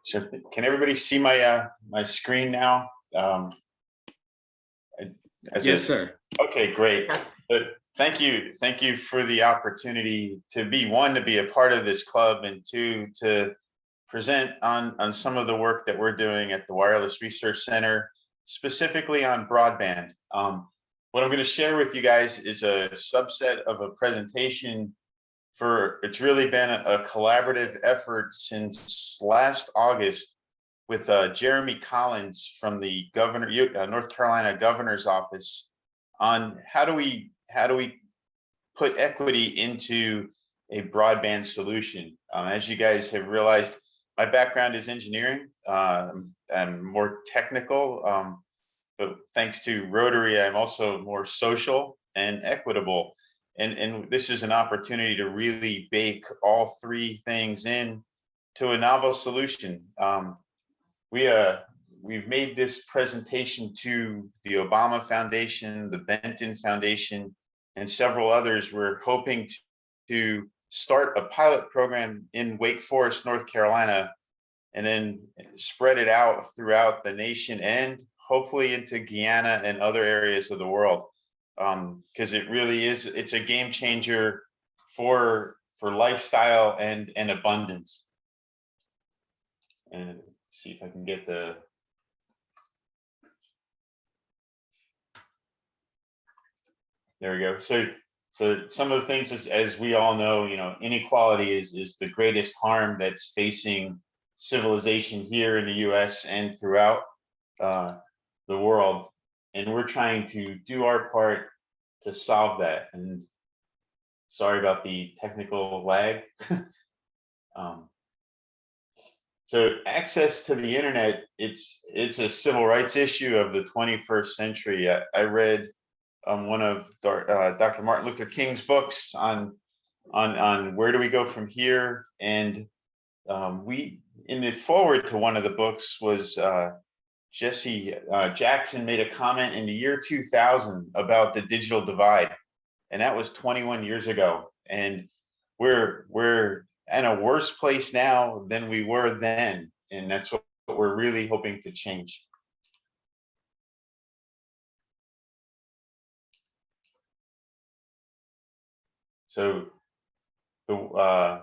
Sure. Can everybody see my my screen now? Yes, sir. Okay, great. Yes. Thank you for the opportunity to be to be a part of this club, and two, to present on some of the work that we're doing at the Wireless Research Center, specifically on broadband. What I'm going to share with you guys is a subset of a presentation it's really been a collaborative effort since last August with Jeremy Collins from the North Carolina governor's office on how do we put equity into a broadband solution. As you guys have realized, my background is engineering. I'm more technical, but thanks to Rotary, I'm also more social and equitable. And this is an opportunity to really bake all three things in to a novel solution. We've made this presentation to the Obama Foundation, the Benton Foundation, and several others. We're hoping to start a pilot program in Wake Forest, North Carolina, and then spread it out throughout the nation and hopefully into Guyana and other areas of the world. Because it really is, it's a game changer for lifestyle and abundance. And see if I can get there we go. So some of the things, as we all know, inequality is the greatest harm that's facing civilization here in the US and throughout the world. And we're trying to do our part to solve that. And sorry about the technical lag. So access to the internet, it's a civil rights issue of the 21st century. I read one of Dr. Martin Luther King's books on where do we go from here, and we, in the forward to one of the books, was Jesse Jackson made a comment in the year 2000 about the digital divide, and that was 21 years ago. And we're in a worse place now than we were then, and that's what we're really hoping to change. So the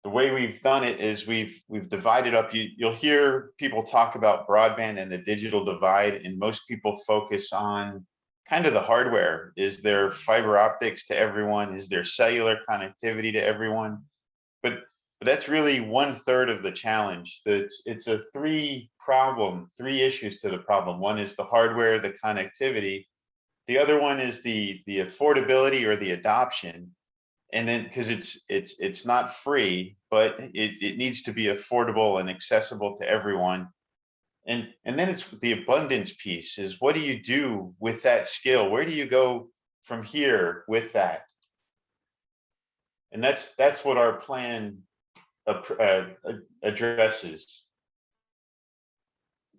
way we've done it is we've divided up. You'll hear people talk about broadband and the digital divide, and most people focus on kind of the hardware. Is there fiber optics to everyone? Is there cellular connectivity to everyone? But that's really 1/3 of the challenge. It's a three issues to the problem. One is the hardware, the connectivity. The other one is the affordability or the adoption. And then, because it's not free, but it needs to be affordable and accessible to everyone. And then it's the abundance piece, is what do you do with that skill? Where do you go from here with that? And that's what our plan addresses.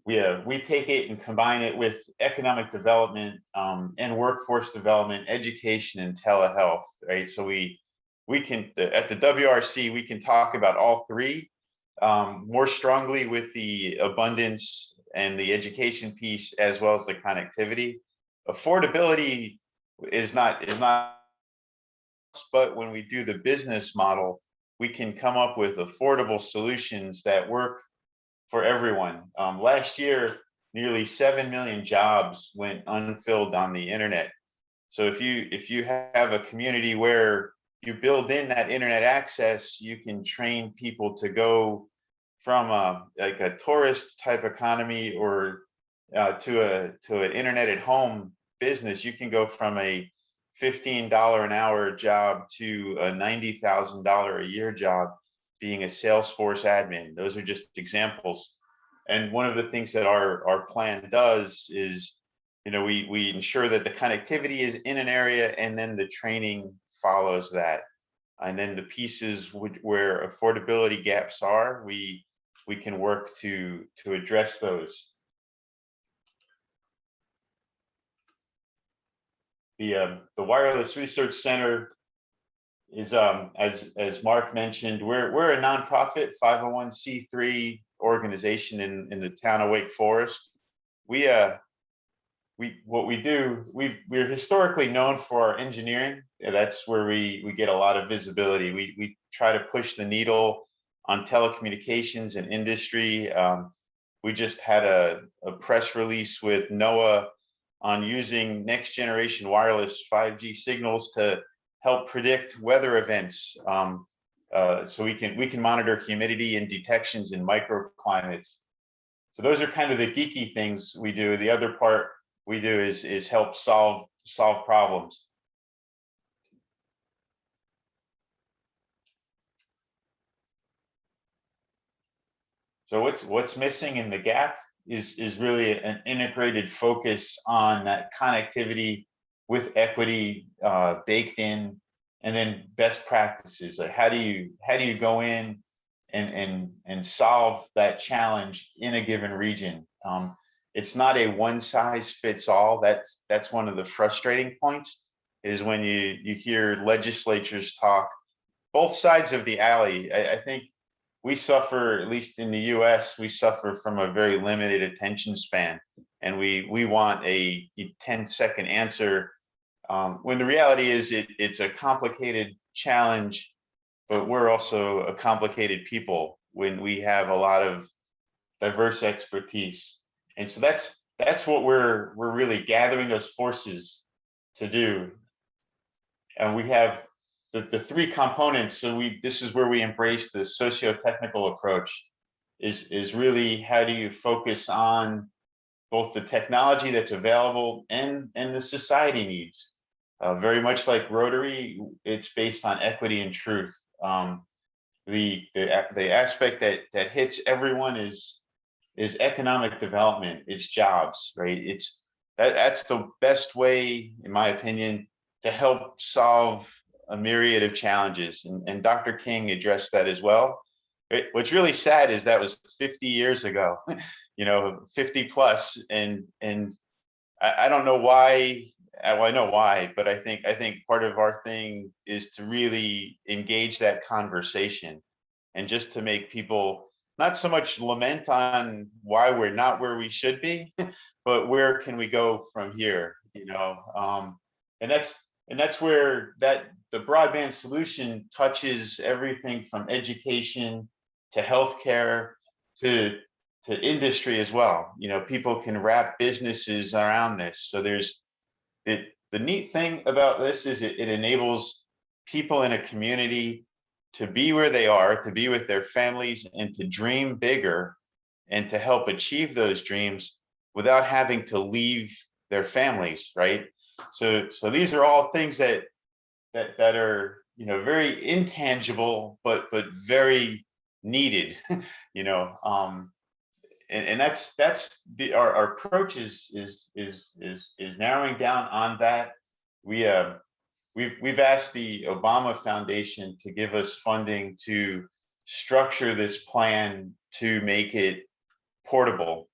We take it and combine it with economic development and workforce development, education, and telehealth, right? So we can, at the WRC, we can talk about all three more strongly with the abundance and the education piece, as well as the connectivity. Affordability is not, but when we do the business model, we can come up with affordable solutions that work for everyone. Last year, nearly 7 million jobs went unfilled on the internet. So if you have a community where you build in that internet access, you can train people to go from like a tourist type economy or to an internet at home business. You can go from a $15 an hour job to a $90,000 a year job being a Salesforce admin. Those are just examples. And one of the things that our plan does is, we ensure that the connectivity is in an area, and then the training follows that. And then the pieces where affordability gaps are, we can work to address those. The Wireless Research Center as Mark mentioned, we're a nonprofit 501c3 organization in the town of Wake Forest. We what we do, we're historically known for our engineering. That's where we get a lot of visibility. We try to push the needle on telecommunications and industry. We just had a press release with NOAA on using next generation wireless 5G signals to help predict weather events. So we can monitor humidity and detections in microclimates. So those are kind of the geeky things we do. The other part we do is help solve problems. So what's missing in the gap is really an integrated focus on that connectivity with equity baked in, and then best practices. Like how do you go in and solve that challenge in a given region? It's not a one size fits all. That's one of the frustrating points, is when you hear legislatures talk both sides of the alley. I think we suffer, at least in the US, we suffer from a very limited attention span, and we want a 10-second answer, when the reality is it's a complicated challenge, but we're also a complicated people when we have a lot of diverse expertise. And so that's what we're really gathering those forces to do. And we have the three components. So this is where we embrace the socio-technical approach, is really how do you focus on both the technology that's available and the society needs. Very much like Rotary, it's based on equity and truth. The aspect that hits everyone is economic development. It's jobs, right? That's the best way, in my opinion, to help solve a myriad of challenges. And Dr. King addressed that as well. What's really sad is that was 50 years ago, 50 plus, and I don't know why. Well, I know why, but I think part of our thing is to really engage that conversation, and just to make people not so much lament on why we're not where we should be, but where can we go from here? And that's where the broadband solution touches everything from education to healthcare to industry as well. People can wrap businesses around this. So the neat thing about this is it enables people in a community to be where they are, to be with their families, and to dream bigger, and to help achieve those dreams without having to leave their families, right? So these are all things that are very intangible, but very needed. And that's our approach is narrowing down on that. We've asked the Obama Foundation to give us funding to structure this plan to make it portable.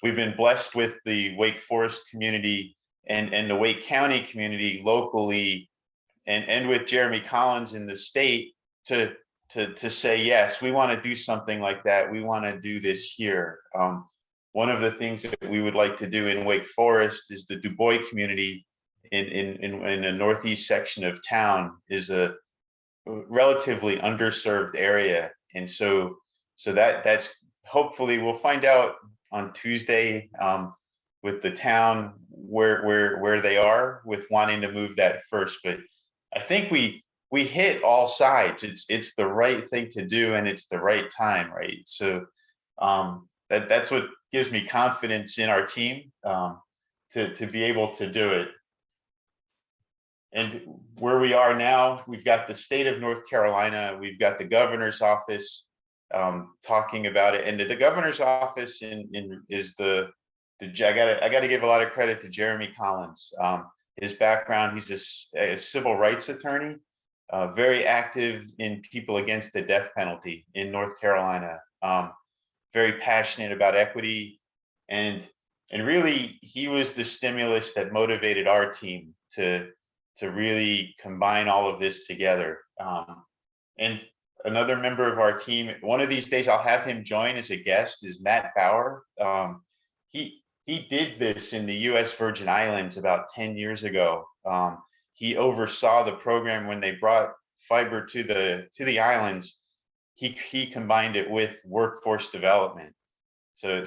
We've been blessed with the Wake Forest community and the Wake County community locally, and with Jeremy Collins in the state to say, yes, we want to do something like that. We want to do this here. One of the things that we would like to do in Wake Forest is the Du Bois community in the northeast section of town is a relatively underserved area. And so that's hopefully we'll find out on Tuesday with the town where they are with wanting to move that first. But I think we hit all sides. It's the right thing to do, and it's the right time, right? So that's what gives me confidence in our team to be able to do it. And where we are now, we've got the state of North Carolina, we've got the governor's office talking about it, and the governor's office is I got to give a lot of credit to Jeremy Collins. His background, he's a civil rights attorney, very active in people against the death penalty in North Carolina, very passionate about equity, and really he was the stimulus that motivated our team to really combine all of this together. And another member of our team, one of these days I'll have him join as a guest, is Matt Bauer. He did this in the U.S. Virgin Islands about 10 years ago. He oversaw the program when they brought fiber to the islands. He combined it with workforce development. So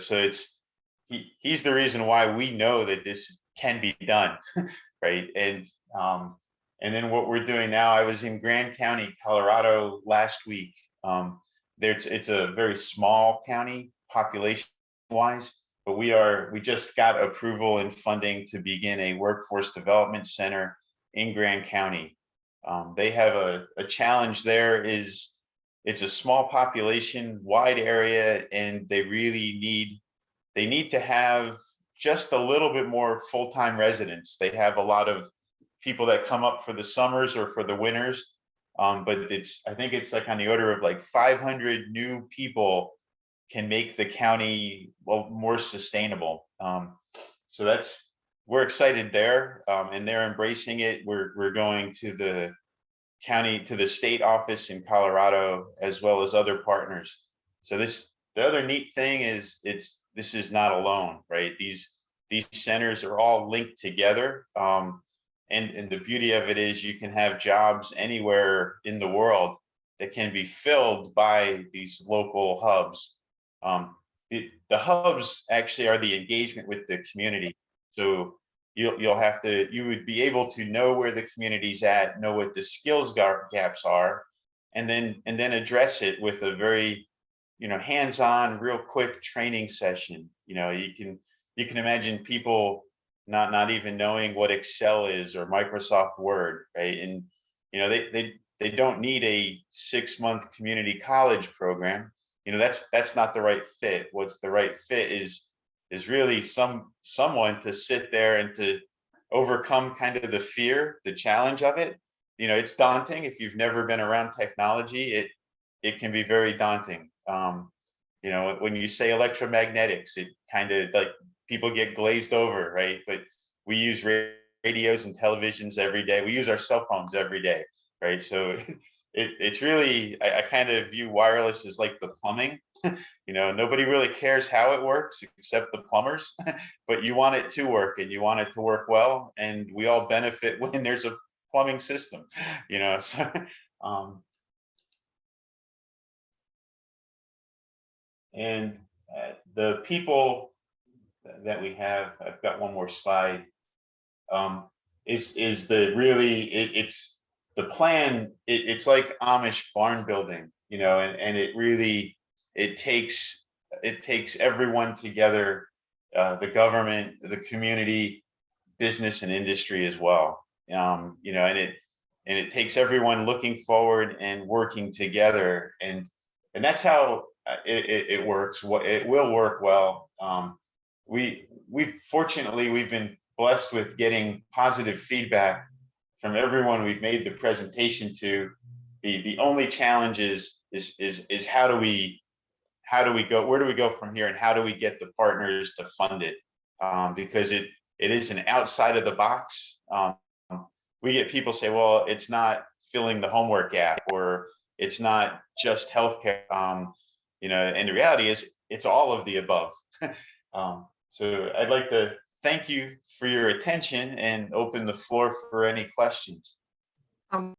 he's the reason why we know that this can be done, right? And then what we're doing now, I was in Grand County, Colorado last week. It's a very small county population wise, but we just got approval and funding to begin a workforce development center in Grand County. They have a challenge there. It's a small population, wide area, and they need to have just a little bit more full-time residents. They have a lot of people that come up for the summers or for the winters, but I think it's like on the order of like 500 new people can make the county more sustainable. So we're excited there, and they're embracing it. We're going to the state office in Colorado, as well as other partners. So the other neat thing is this is not alone, right? These centers are all linked together. And the beauty of it is you can have jobs anywhere in the world that can be filled by these local hubs. The hubs actually are the engagement with the community. So you would be able to know where the community's at, know what the skills gaps are, and then address it with a very, hands-on, real quick training session. You can imagine people not even knowing what Excel is or Microsoft Word, right? And they don't need a 6-month community college program. That's not the right fit. What's the right fit is really someone to sit there and to overcome kind of the fear, the challenge of it. It's daunting. If you've never been around technology, it can be very daunting. When you say electromagnetics, it kind of like people get glazed over, right? But we use radios and televisions every day. We use our cell phones every day, right? So it's really, I kind of view wireless as like the plumbing. Nobody really cares how it works except the plumbers, but you want it to work and you want it to work well. And we all benefit when there's a plumbing system, so, and the people that we have, I've got one more slide, is it's the plan. It's like Amish barn building, and it really, it takes everyone together, the government, the community, business, and industry as well. And it takes everyone looking forward and working together, and that's how it works. It will work well. Fortunately, we've been blessed with getting positive feedback from everyone we've made the presentation to. The only challenge is how do we go, where do we go from here, and how do we get the partners to fund it? Because it is an outside of the box. We get people say, well, it's not filling the homework gap, or it's not just healthcare. And the reality is it's all of the above. So I'd like to thank you for your attention and open the floor for any questions.